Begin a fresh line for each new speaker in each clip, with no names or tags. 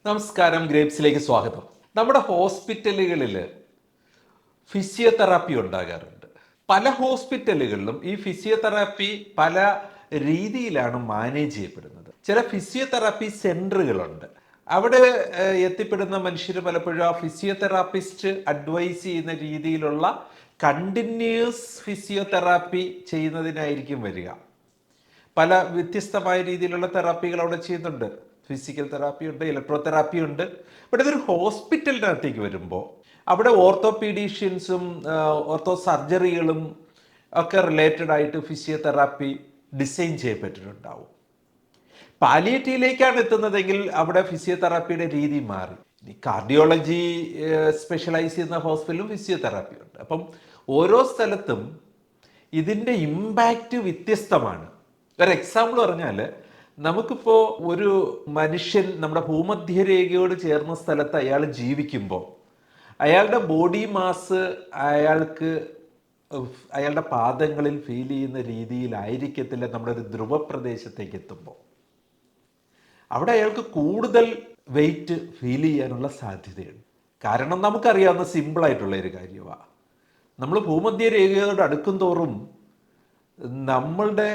നമസ്കാരം, ഗ്രേപ്സിലേക്ക് സ്വാഗതം. നമ്മുടെ ഹോസ്പിറ്റലുകളിൽ ഫിസിയോതെറാപ്പി ഉണ്ടാകാറുണ്ട്. പല ഹോസ്പിറ്റലുകളിലും ഈ ഫിസിയോതെറാപ്പി പല രീതിയിലാണ് മാനേജ് ചെയ്യപ്പെടുന്നത്. ചില ഫിസിയോതെറാപ്പി സെൻറ്ററുകളുണ്ട്. അവിടെ എത്തിപ്പെടുന്ന മനുഷ്യർ പലപ്പോഴും ആ ഫിസിയോതെറാപ്പിസ്റ്റ് അഡ്വൈസ് ചെയ്യുന്ന രീതിയിലുള്ള കണ്ടിന്യൂസ് ഫിസിയോതെറാപ്പി ചെയ്യുന്നതിനായിരിക്കും വരിക. പല വ്യത്യസ്തമായ രീതിയിലുള്ള തെറാപ്പികൾ അവിടെ ചെയ്യുന്നുണ്ട്. ഫിസിക്കൽ തെറാപ്പി ഉണ്ട്, ഇലക്ട്രോ തെറാപ്പി ഉണ്ട്. ബട്ട് ഇതൊരു ഹോസ്പിറ്റലിനകത്തേക്ക് വരുമ്പോൾ അവിടെ ഓർത്തോപീഡീഷ്യൻസും ഓർത്തോ സർജറികളും ഒക്കെ റിലേറ്റഡ് ആയിട്ട് ഫിസിയോതെറാപ്പി ഡിസൈൻ ചെയ്യപ്പെട്ടിട്ടുണ്ടാവും. പാലിയേറ്റീവിലേക്കാണ് എത്തുന്നതെങ്കിൽ അവിടെ ഫിസിയോതെറാപ്പിയുടെ രീതി മാറി. കാർഡിയോളജി സ്പെഷ്യലൈസ് ചെയ്യുന്ന ഹോസ്പിറ്റലും ഫിസിയോതെറാപ്പി ഉണ്ട്. അപ്പം ഓരോ സ്ഥലത്തും ഇതിൻ്റെ ഇമ്പാക്റ്റ് വ്യത്യസ്തമാണ്. ഒരു എക്സാമ്പിൾ പറഞ്ഞാൽ, നമുക്കിപ്പോൾ ഒരു മനുഷ്യൻ നമ്മുടെ ഭൂമധ്യരേഖയോട് ചേർന്ന സ്ഥലത്ത് അയാൾ ജീവിക്കുമ്പോൾ അയാളുടെ ബോഡി മാസ് അയാളുടെ പാദങ്ങളിൽ ഫീൽ ചെയ്യുന്ന രീതിയിലായിരിക്കത്തില്ല നമ്മുടെ ഒരു ധ്രുവപ്രദേശത്തേക്ക് എത്തുമ്പോൾ. അവിടെ അയാൾക്ക് കൂടുതൽ വെയിറ്റ് ഫീൽ ചെയ്യാനുള്ള സാധ്യതയുണ്ട്. കാരണം നമുക്കറിയാവുന്ന സിമ്പിളായിട്ടുള്ള ഒരു കാര്യമാണ്, നമ്മൾ ഭൂമധ്യരേഖയോട് അടുക്കും തോറും നമ്മളുടെ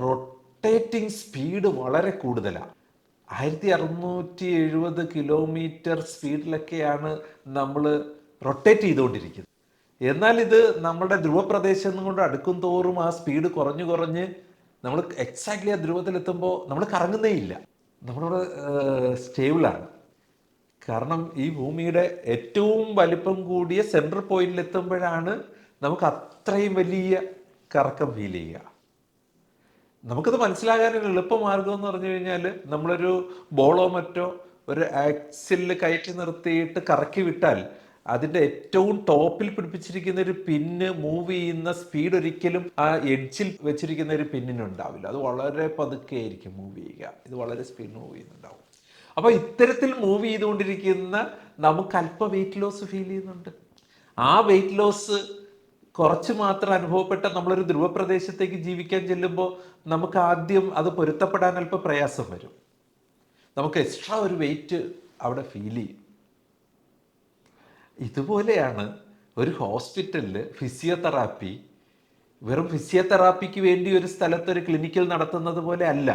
റൊട്ടേറ്റിംഗ് സ്പീഡ് വളരെ കൂടുതലാണ്. 1670 കിലോമീറ്റർ സ്പീഡിലൊക്കെയാണ് നമ്മൾ റൊട്ടേറ്റ് ചെയ്തുകൊണ്ടിരിക്കുന്നത്. എന്നാൽ ഇത് നമ്മുടെ ധ്രുവപ്രദേശം കൊണ്ട് അടുക്കും തോറും ആ സ്പീഡ് കുറഞ്ഞ് കുറഞ്ഞ് നമ്മൾ എക്സാക്ട്ലി ആ ധ്രുവത്തിലെത്തുമ്പോൾ നമ്മൾ കറങ്ങുന്നേ ഇല്ല, നമ്മളിവിടെ സ്റ്റേബിളാണ്. കാരണം ഈ ഭൂമിയുടെ ഏറ്റവും വലിപ്പം കൂടിയ സെൻട്രൽ പോയിന്റിൽ എത്തുമ്പോഴാണ് നമുക്ക് അത്രയും വലിയ കറക്കം ഫീൽ ചെയ്യുക. നമുക്കത് മനസ്സിലാകാനൊരു എളുപ്പമാർഗം എന്ന് പറഞ്ഞു കഴിഞ്ഞാൽ, നമ്മളൊരു ബോളോ മറ്റോ ഒരു ആക്സിലിൽ കയറ്റി നിർത്തിയിട്ട് കറക്കി വിട്ടാൽ അതിൻ്റെ ഏറ്റവും ടോപ്പിൽ പിടിപ്പിച്ചിരിക്കുന്ന ഒരു പിന്ന് മൂവ് ചെയ്യുന്ന സ്പീഡ് ഒരിക്കലും ആ എഡ്ജിൽ വെച്ചിരിക്കുന്ന ഒരു പിന്നിനുണ്ടാവില്ല. അത് വളരെ പതുക്കെ ആയിരിക്കും മൂവ് ചെയ്യുക. ഇത് വളരെ സ്പീഡ് മൂവ് ചെയ്യുന്നുണ്ടാവും. അപ്പോൾ ഇത്തരത്തിൽ മൂവ് ചെയ്തുകൊണ്ടിരിക്കുന്ന നമുക്ക് അല്പം വെയിറ്റ് ലോസ് ഫീൽ ചെയ്യുന്നുണ്ട്. ആ വെയിറ്റ് ലോസ് കുറച്ച് മാത്രം അനുഭവപ്പെട്ട നമ്മളൊരു ധ്രുവപ്രദേശത്തേക്ക് ജീവിക്കാൻ ചെല്ലുമ്പോൾ നമുക്ക് ആദ്യം അത് പൊരുത്തപ്പെടാൻ അല്പം പ്രയാസം വരും. നമുക്ക് എക്സ്ട്രാ ഒരു വെയിറ്റ് അവിടെ ഫീൽ ചെയ്യും. ഇതുപോലെയാണ് ഒരു ഹോസ്പിറ്റലിൽ ഫിസിയോതെറാപ്പി വെറും ഫിസിയോതെറാപ്പിക്ക് വേണ്ടി ഒരു സ്ഥലത്ത് ഒരു ക്ലിനിക്കിൽ നടത്തുന്നത് പോലെ അല്ല.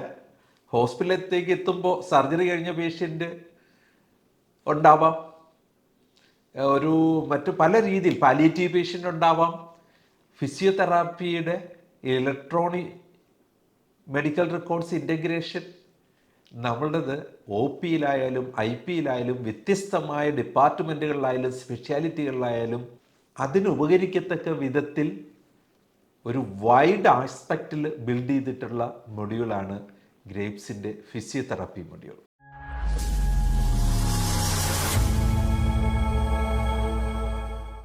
ഹോസ്പിറ്റലിലേക്ക് എത്തുമ്പോൾ സർജറി കഴിഞ്ഞ പേഷ്യൻ്റ് ഉണ്ടാവാം, മറ്റു പല രീതിയിൽ പാലിയേറ്റീവ് പേഷ്യൻ്റ് ഉണ്ടാവാം. ഫിസിയോതെറാപ്പിയുടെ ഇലക്ട്രോണിക് മെഡിക്കൽ റെക്കോർഡ്സ് ഇൻ്റഗ്രേഷൻ നമ്മളുടേത് ഒ പിയിലായാലും ഐ പിയിലായാലും വ്യത്യസ്തമായ ഡിപ്പാർട്ട്മെൻറ്റുകളിലായാലും സ്പെഷ്യാലിറ്റികളിലായാലും അതിനുപകരിക്കത്തക്ക വിധത്തിൽ ഒരു വൈഡ് ആസ്പെക്റ്റിൽ ബിൽഡ് ചെയ്തിട്ടുള്ള മൊഡ്യൂളാണ് ഗ്രേപ്സിൻ്റെ ഫിസിയോതെറാപ്പി മൊഡ്യൂൾ.